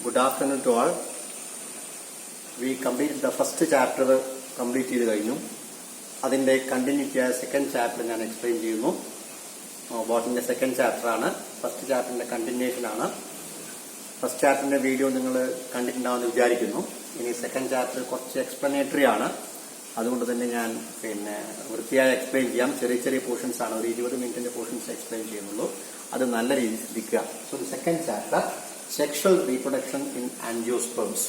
Good afternoon to all. We completed the first chapter completed കഴിഞ്ഞു. അതിന്റെ continuity ആയ second chapter ഞാൻ explain ചെയ്യുന്നു. ബോട്ടണിന്റെ സെക്കൻഡ് ചാപ്റ്റർ ആണ്. ഫസ്റ്റ് ചാപ്റ്ററിന്റെ കണ്ടിന്യൂഷൻ ആണ്. ഫസ്റ്റ് ചാപ്റ്ററിന്റെ വീഡിയോ നിങ്ങൾ കണ്ടിട്ടുണ്ടാവുമെന്ന് വിചാരിക്കുന്നു. ഇനി സെക്കൻഡ് ചാപ്റ്റർ കുറച്ച് എക്സ്പ്ലനേറ്ററി ആണ്. അതുകൊണ്ട് തന്നെ ഞാൻ വൃത്തിയായി എക്സ്പ്ലെയിൻ ചെയ്യാം. ചെറിയ ചെറിയ പോർഷൻസ് ആണ്. ഒരു 20 മിനിറ്റിന്റെ പോർഷൻസ് എക്സ്പ്ലെയിൻ ചെയ്യുന്നുള്ളൂ. അത് നല്ല രീതിയിൽ ശ്രദ്ധിക്കുക. So the second chapter sexual reproduction in angiosperms.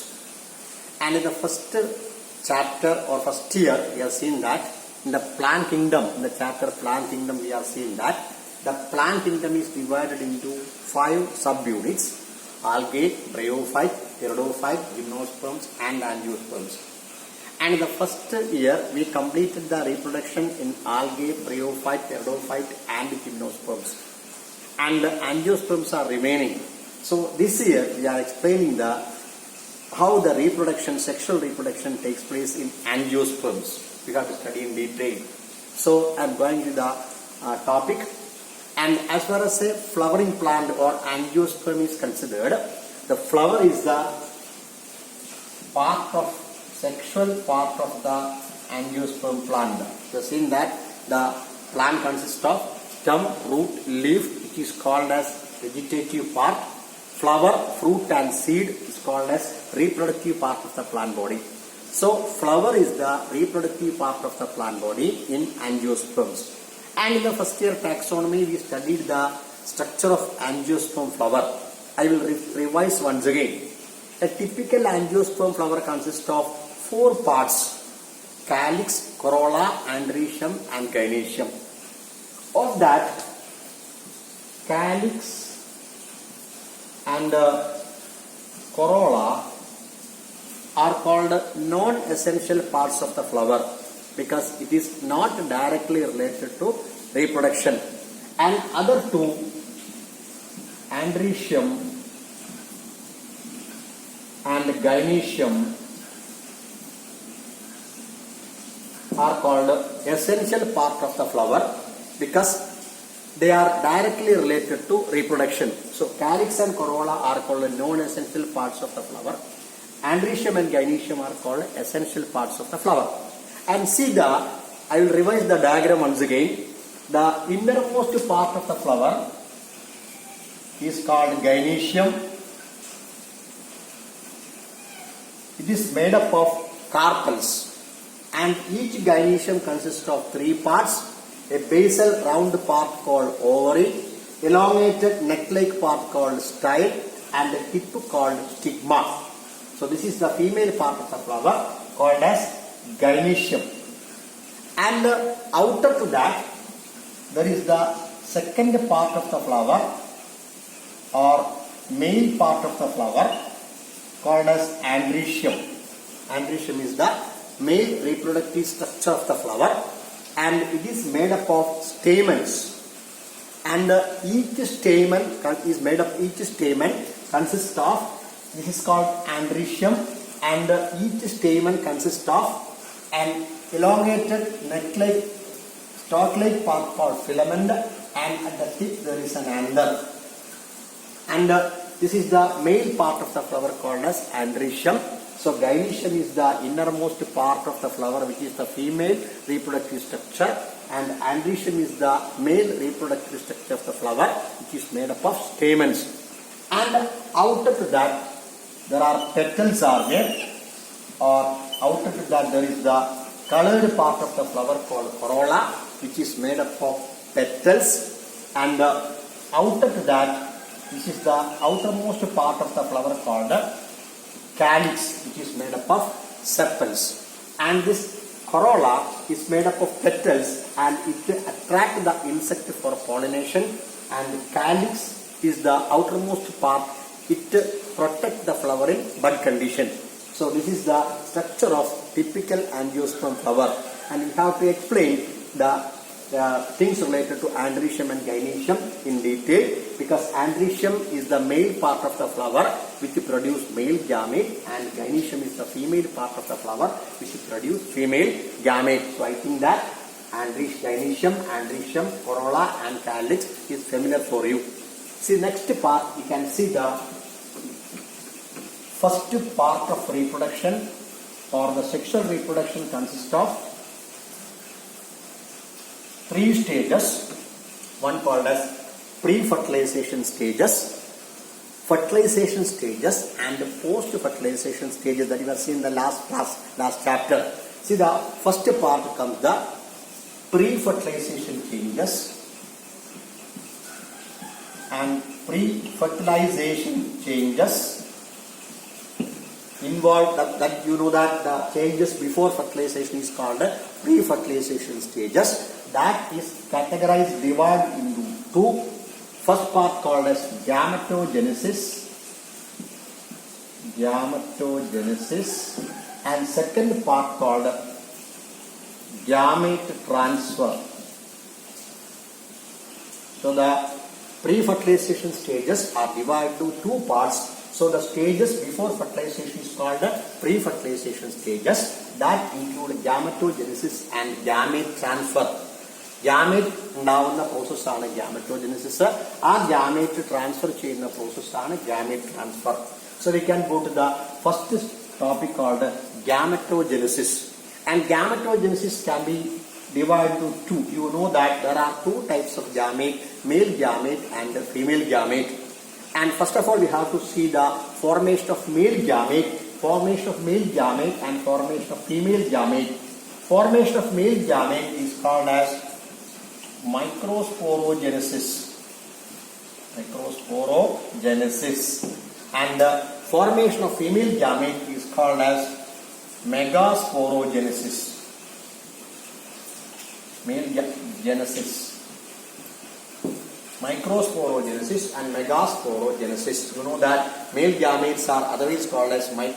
And in the first chapter or first year, we have seen that in the plant kingdom, in the chapter plant kingdom, we have seen that the plant kingdom is divided into 5 subunits: algae, bryophyte, pteridophyte, gymnosperms, and angiosperms. And in the first year, we completed the reproduction in algae, bryophyte, pteridophyte, and gymnosperms. And the angiosperms are remaining. So this year we are explaining how the reproduction, sexual reproduction takes place in angiosperms. We have to study in detail. So I am going to the topic. And as far as a flowering plant or angiosperm is considered, the flower is the sexual part of the angiosperm plant. You have seen that the plant consists of stem, root, leaf, which is called as vegetative part. Flower, fruit and seed is called as reproductive part of the plant body. So flower is the reproductive part of the plant body in angiosperms. And in the first year taxonomy we studied the structure of angiosperm flower. I will revise once again. A typical angiosperm flower consists of 4 parts: calyx, corolla, androecium and gynoecium. Of that, calyx and corolla are called non-essential parts of the flower because it is not directly related to reproduction. And other 2, androecium and gynoecium, are called essential part of the flower because they are directly related to reproduction. So calyx and corolla are called non-essential parts of the flower. Androecium and gynoecium are called essential parts of the flower. And see I will revise the diagram once again. The innermost part of the flower is called gynoecium. It is made up of carpels, and each gynoecium consists of 3 parts: a basal round part called ovary, elongated neck-like part called style, and a tip called stigma. So this is the female part of the flower called as gynoecium. And outer to that, there is the second part of the flower or male part of the flower called as androecium. Androecium is the male reproductive structure of the flower, and it is made up of stamens, and each stamen consists of, this is called androecium, and each stamen consists of an elongated neck-like stalk-like part called filament, and at the tip there is an anther. And this is the male part of the flower called as androecium. So gynoecium is the innermost part of the flower, which is the female reproductive structure, and androecium is the male reproductive structure of the flower, which is made up of stamens. And outer to that there are petals are there, or outer to that there is the colored part of the flower called corolla, which is made up of petals. And outer to that, this is the outermost part of the flower called calyx, which is made up of sepals. And this corolla is made up of petals, and it attracts the insect for pollination. And calyx is the outermost part. It protects the flower in bud condition. So this is the structure of typical angiosperm flower. And we have to explain the things related to androecium and gynoecium in detail, because androecium is the male part of the flower which produce male gamete, and gynoecium is the female part of the flower which produce female gamete. So I think that gynoecium, androecium, corolla and calyx is familiar for you. See next part, you can see the first part of reproduction or the sexual reproduction consists of 3 stages. One called as pre-fertilization stages, fertilization stages, and post-fertilization stages that you have seen in the last chapter. See, the first part comes the pre-fertilization changes and pre-fertilization changes involved that you know that the changes before fertilization is called pre-fertilization stages. That is categorized, divided into 2. First part called as gametogenesis, and second part called gamete transfer. So the pre-fertilization stages are divided into 2 parts. So the stages before fertilization is called pre-fertilization stages. That include gametogenesis and gamete transfer. Gamete ഉണ്ടാവുന്ന പ്രോസസ്സാണ് gametogenesis. ആ gamete transfer ചെയ്യുന്ന പ്രോസസ്സാണ് gamete transfer. So we can go to the first topic called gametogenesis. And gametogenesis can be divided into 2. You know that there are 2 types of gamete, male gamete and female gamete. And first of all, we have to see the formation of male gamete, formation of male gamete and formation of female gamete. Formation of male gamete is called as microsporogenesis. And the formation of female gamete is called as megasporogenesis. Microsporogenesis and megasporogenesis. You know that male gametes are otherwise called as male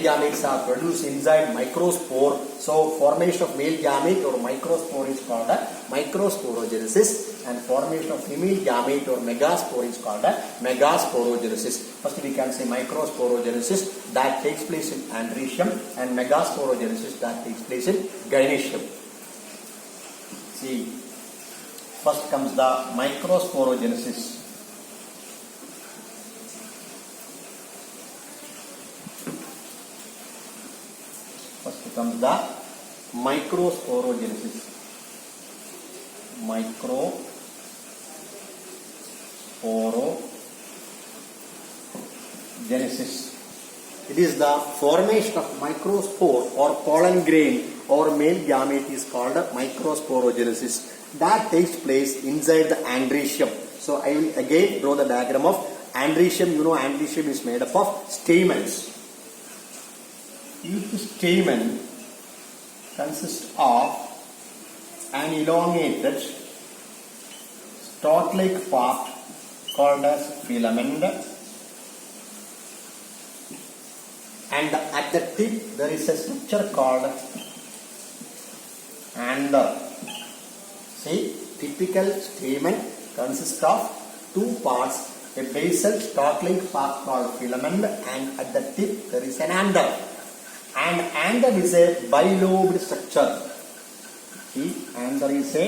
gametes are produced inside microspore. So formation of male gamete or microspore is called microsporogenesis, and formation of female gamete or megaspore is called megasporogenesis. First we can say microsporogenesis that takes place in andrecium, and megasporogenesis that takes place in gynoecium. See, first comes the microsporogenesis. First comes the microsporogenesis. It is the formation of microspore or pollen grain or male gamete is called microsporogenesis. That takes place inside the andrecium. So I will again draw the diagram of andrecium. You know andrecium is made up of stamens. Each stamen consists of an elongated stalk-like part called as filament, and at the tip there is a structure called anther. See, typical stamen consists of 2 parts, a basal stalk-like part called filament, and at the tip there is an anther. And anther is a bilobed structure. See, anther is a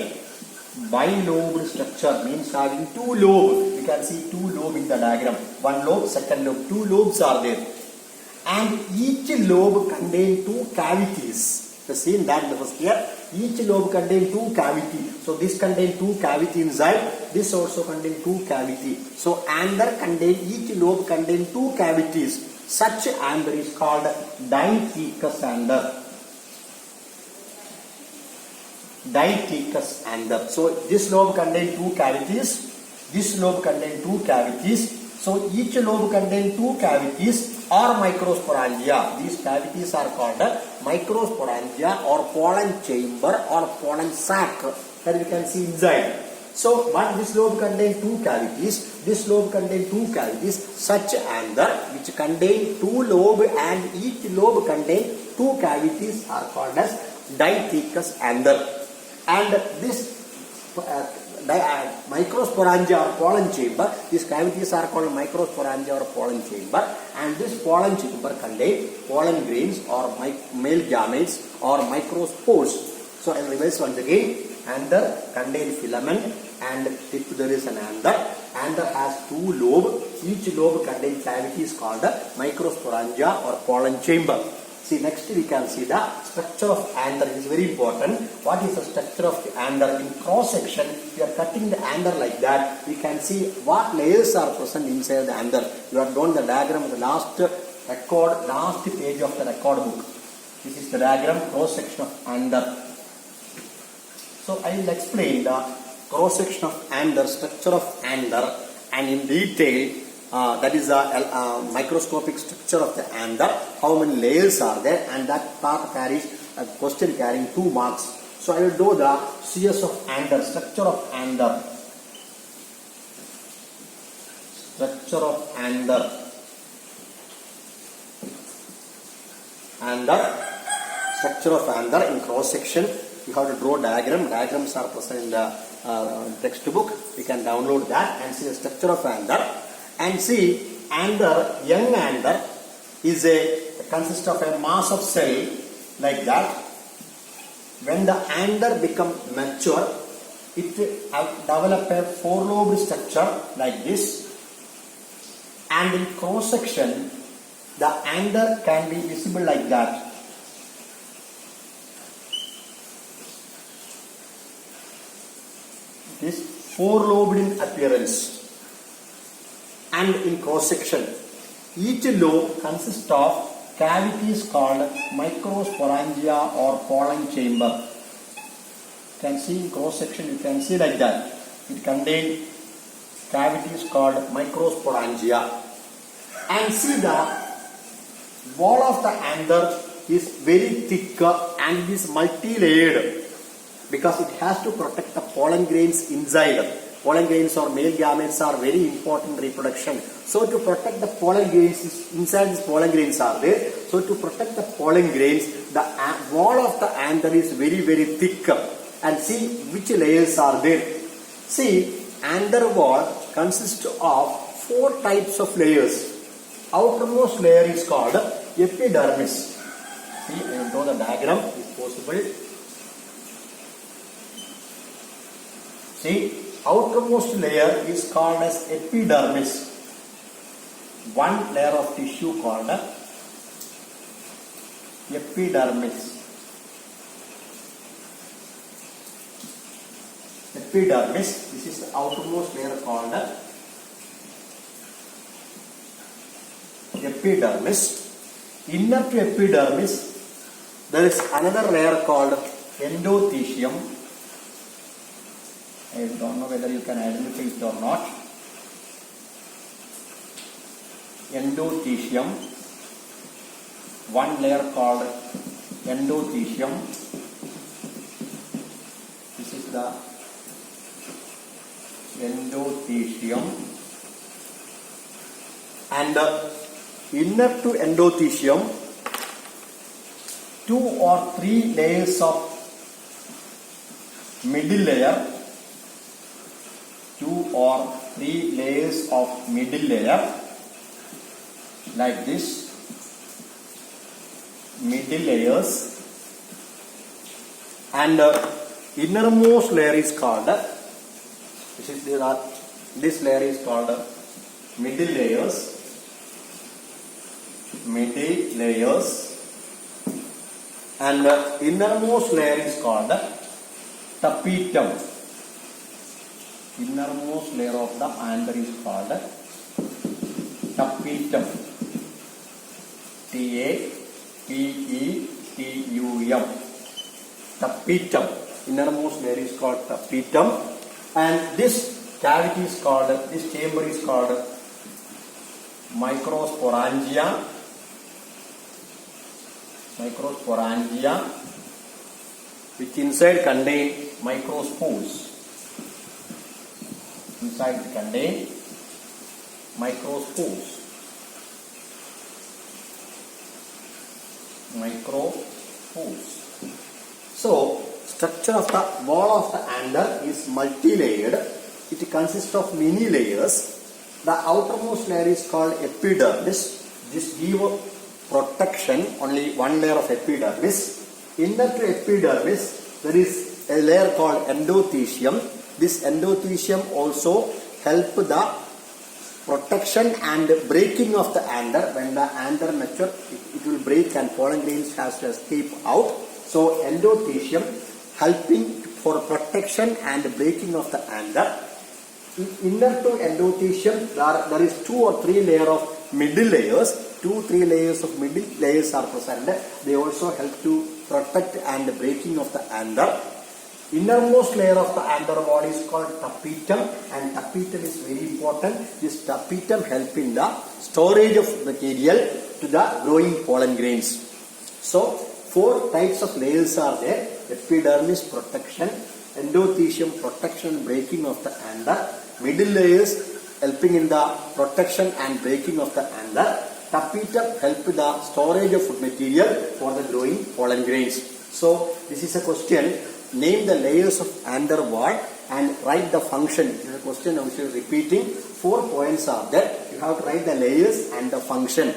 bilobed structure, means having 2 lobes. You can see 2 lobes in the diagram. 1 lobe, second lobe. 2 lobes are there. And each lobe contains 2 cavities. The same that was here. Each lobe contains 2 cavities. So this contains 2 cavities inside. This also contains 2 cavities. So anther contains, each lobe contains 2 cavities. Such anther is called dithecous anther. Dithecous anther. So this lobe contains 2 cavities. This lobe contains 2 cavities. So each lobe contains 2 cavities or microsporangia. These cavities are called microsporangia or pollen chamber or pollen sac that we can see inside. So, but this lobe contains 2 cavities. This lobe contains 2 cavities. Such anther which contain 2 lobes and each lobe contains 2 cavities are called as dithecous anther. And this microsporangia or pollen chamber, these cavities are called microsporangia or pollen chamber, and this pollen chamber contains pollen grains or male gametes or microspores. So I will revise once again. Anther contains filament and tip there is an anther, anther has two lobes. Each lobe contains cavities called microsporangia or pollen chamber. See, next we can see the structure of anther. It is very important. What is the structure of the anther? In cross section, we are cutting the anther like that. We can see what layers are present inside the anther. You have drawn the diagram of the last page of the record book. This is the diagram cross section of anther. So I will explain the cross section of anther, structure of anther, and in detail. That is the microscopic structure of the anther, how many layers are there, and that part carries a question carrying 2 marks. So I will do the CS of anther, structure of anther. Structure of anther. Structure of anther in cross section. You have to draw diagram. Diagrams are present in the textbook. You can download that and see the structure of anther. And see, anther, young anther consists of a mass of cell like that. When the anther becomes mature, it develops a 4-lobed structure like this. And in cross section, the anther can be visible like that. It is 4-lobed in appearance. And in cross section, each lobe consists of cavities called microsporangia or pollen chamber. You can see in cross section, you can see like that. It contains cavities called microsporangia. And see, the wall of the anther is very thick and it is multi-layered because it has to protect the pollen grains inside. Pollen grains or male gametes are very important in reproduction. So to protect the pollen grains, inside these pollen grains are there. So to protect the pollen grains, the wall of the anther is very, very thick. And see which layers are there. See, anther wall consists of 4 types of layers. Outermost layer is called epidermis. See, I will draw the diagram if possible. See, outermost layer is called as epidermis. One layer of tissue called epidermis. Epidermis, this is the outermost layer called epidermis. Inner to epidermis, there is another layer called endothecium. I don't know whether you can identify it or not. Endothecium. One layer called endothecium. This is the endothecium. And inner to endothecium, 2 or 3 layers of middle layer. 2 or 3 layers of middle layer like this. Middle layers. And innermost layer is called, this layer is called middle layers. Middle layers. And innermost layer is called tapetum. Innermost layer of the anther is called tapetum. T-A-P-E-T-U-M. Tapetum. Innermost layer is called tapetum. And this cavity is called, this chamber is called microsporangia. Microsporangia, which inside contain microspores. Inside contain microspores. Microspores. So, structure of the wall of the anther is multi-layered. It consists of many layers. The outermost layer is called epidermis. This gives protection, only one layer of epidermis. Inner to epidermis, there is a layer called endothecium. This endothecium also help the protection and breaking of the anther. When the anther mature, it will break and pollen grains has to escape out. So endothecium helping for protection and breaking of the anther. Inner to endothecium, there is 2 or 3 layers of middle layers. 2-3 layers of middle layers are present. They also help to protect and breaking of the anther. Innermost layer of the anther wall is called tapetum, and tapetum is very important. This tapetum helps in the storage of material to the growing pollen grains. So 4 types of layers are there. Epidermis protection, endothecium protection and breaking of the anther, middle layers helping in the protection and breaking of the anther, tapetum help the storage of material for the growing pollen grains. So this is a question. Name the layers of anther wall and write the function. It is a question which is repeating. 4 points are there. You have to write the layers and the function.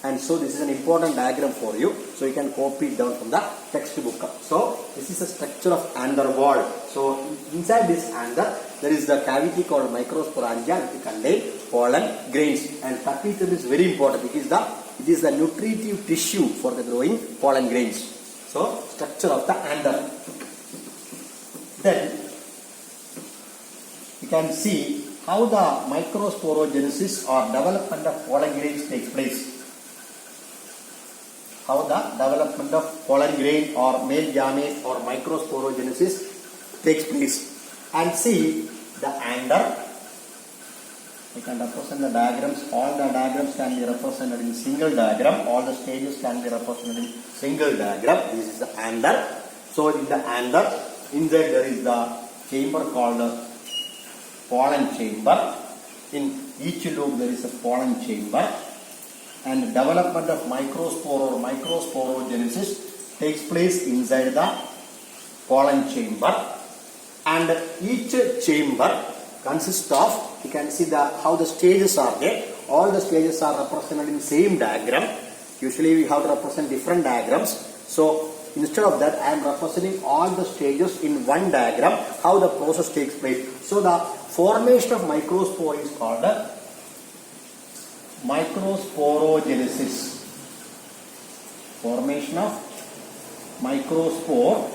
And so this is an important diagram for you. So you can copy it down from the textbook. So this is the structure of anther wall. So inside this anther, there is the cavity called microsporangia which contain pollen grains. And tapetum is very important. It is the nutritive tissue for the growing pollen grains. So structure of the anther. Then you can see how the microsporogenesis or development of pollen grains takes place. How the development of pollen grain or male gamete or microsporogenesis takes place. And see the anther. We can represent the diagrams. All the diagrams can be represented in single diagram. All the stages can be represented in single diagram. This is the anther. So in the anther, inside there is the chamber called pollen chamber. In each lobe there is a pollen chamber. And development of microspore or microsporogenesis takes place inside the pollen chamber. And each chamber consists of, you can see how the stages are there. All the stages are represented in same diagram. Usually we have to represent different diagrams. So instead of that, I am representing all the stages in one diagram, how the process takes place. So the formation of microspore is called microsporogenesis. Formation of microspore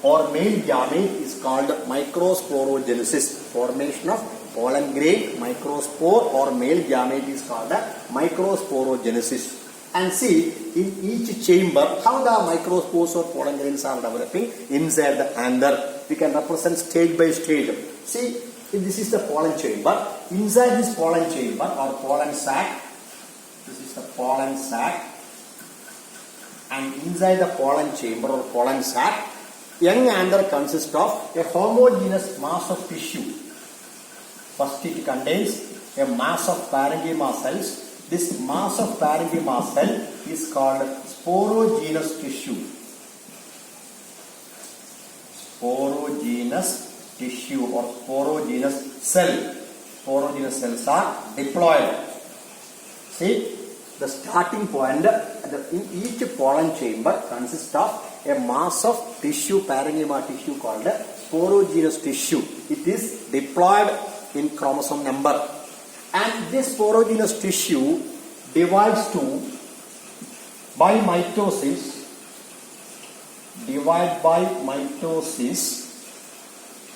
or male gamete is called microsporogenesis. Formation of pollen grain, microspore or male gamete is called microsporogenesis. And see in each chamber how the microspores or pollen grains are developing inside the anther. We can represent stage by stage. See, this is the pollen chamber. Inside this pollen chamber or pollen sac, this is the pollen sac, and inside the pollen chamber or pollen sac, young anther consists of a homogeneous mass of tissue. First it contains a mass of parenchyma cells. This mass of parenchyma cell is called sporogenous tissue. Sporogenous tissue or sporogenous cell. Sporogenous cells are diploid. See, the starting point in each pollen chamber consists of a mass of tissue, parenchyma tissue called sporogenous tissue. It is diploid in chromosome number. And this sporogenous tissue divides by mitosis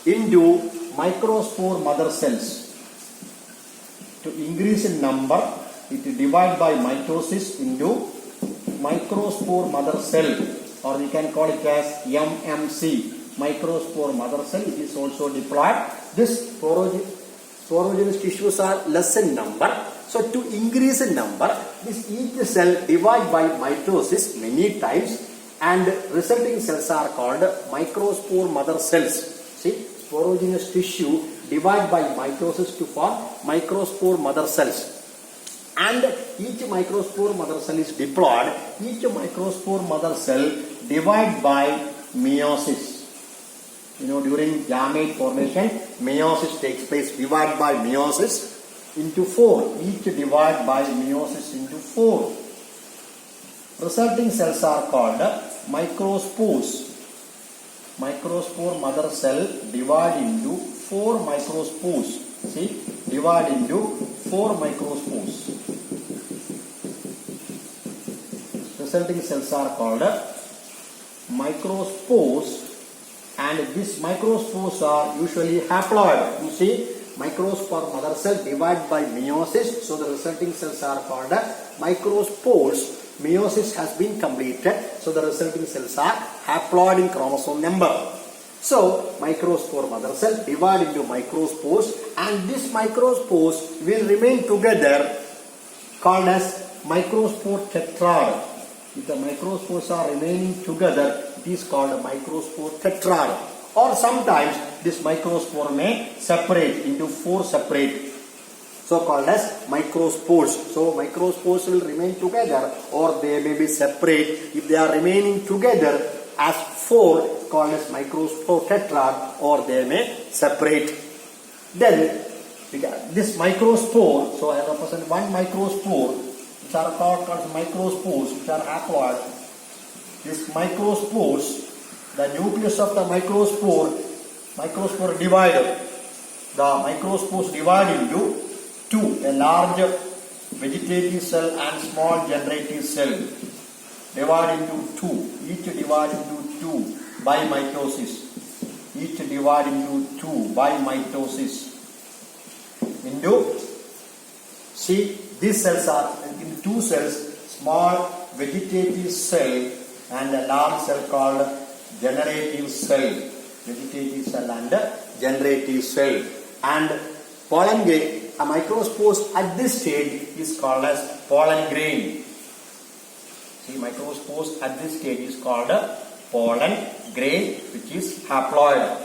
into microspore mother cells. To increase in number, it divides by mitosis into microspore mother cell, or we can call it as MMC, microspore mother cell. It is also diploid. This sporogenous tissues are less in number. So to increase in number, each cell divides by mitosis many times, and resulting cells are called microspore mother cells. See, sporogenous tissue divides by mitosis to form microspore mother cells. And each microspore mother cell is diploid. Each microspore mother cell divides by meiosis. During gamete formation, meiosis takes place. Divide by meiosis into 4. Each divide by meiosis into 4. Resulting cells are called microspores. Microspore mother cell divide into 4 microspores. See, divide into 4 microspores. Resulting cells are called microspores, and these microspores are usually haploid. You see, microspore mother cell divide by meiosis, so the resulting cells are called microspores. Meiosis has been completed, so the resulting cells are haploid in chromosome number. So, microspore mother cell divide into microspores, and these microspores will remain together called as microspore tetrad. If the microspores are remaining together, it is called a microspore tetrad. Or sometimes this microspore may separate into 4 separate, so called as microspores. So microspores will remain together, or they may be separate. If they are remaining together as 4, called as microspore tetrad, or they may separate. Then this microspore, so I represent one microspore, which are called microspores, which are haploid. These microspores, the nucleus of the microspore divided. The microspores divide into 2, a large vegetative cell and small generative cell. Divide into 2, each divide into 2 by mitosis. Each divide into 2 by mitosis. Into, see, these cells are in 2 cells, small vegetative cell and a large cell called generative cell. Vegetative cell and generative cell. And pollen grain, a microspores at this stage is called as pollen grain. See, microspores at this stage is called pollen grain, which is haploid.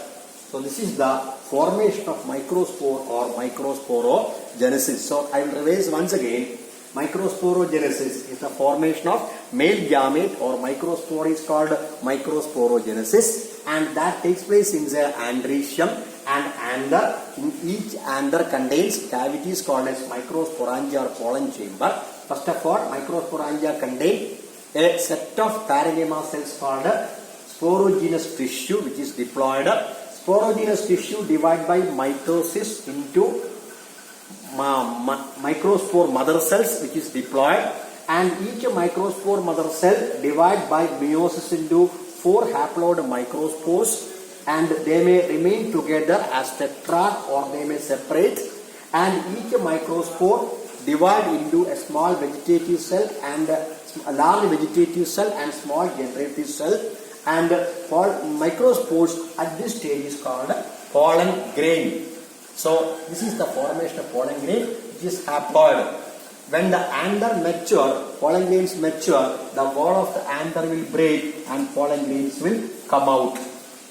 So this is the formation of microspore or microsporogenesis. So I will revise once again. Microsporogenesis is the formation of male gamete, or microspore is called microsporogenesis, and that takes place in the andrecium and anther. In each anther contains cavities called as microsporangia or pollen chamber. First of all, microsporangia contain a set of parenchyma cells called sporogenous tissue, which is diploid. Sporogenous tissue divide by mitosis into microspore mother cells, which is diploid, and each microspore mother cell divide by meiosis into 4 haploid microspores, and they may remain together as tetrad, or they may separate, and each microspore divide into a small vegetative cell and a large vegetative cell and small generative cell, and microspores at this stage is called pollen grain. So this is the formation of pollen grain, which is haploid. When the anther mature, pollen grains mature, the wall of the anther will break and pollen grains will come out.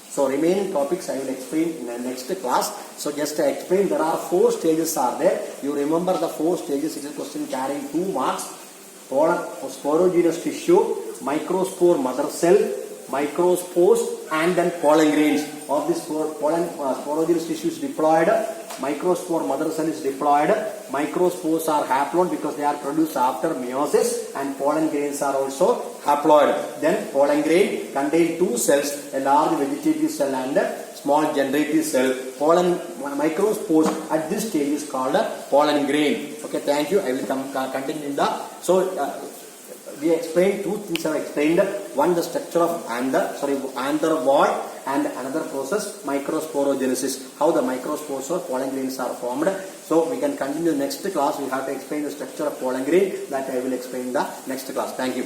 So remaining topics I will explain in the next class. So just to explain, there are 4 stages are there. You remember the 4 stages. It is a question carrying 2 marks. Sporogenous tissue, microspore mother cell, microspores, and then pollen grains. Of this sporogenous tissue is diploid, microspore mother cell is diploid, microspores are haploid because they are produced after meiosis, and pollen grains are also haploid. Then pollen grain contain 2 cells, a large vegetative cell and a small generative cell. Pollen microspores at this stage is called pollen grain. Okay, thank you. I will continue in the we explained 2 things. I have explained. One, the structure of anther wall, and another process, microsporogenesis, how the microspores or pollen grains are formed. So we can continue next class. We have to explain the structure of pollen grain. That I will explain in the next class. Thank you.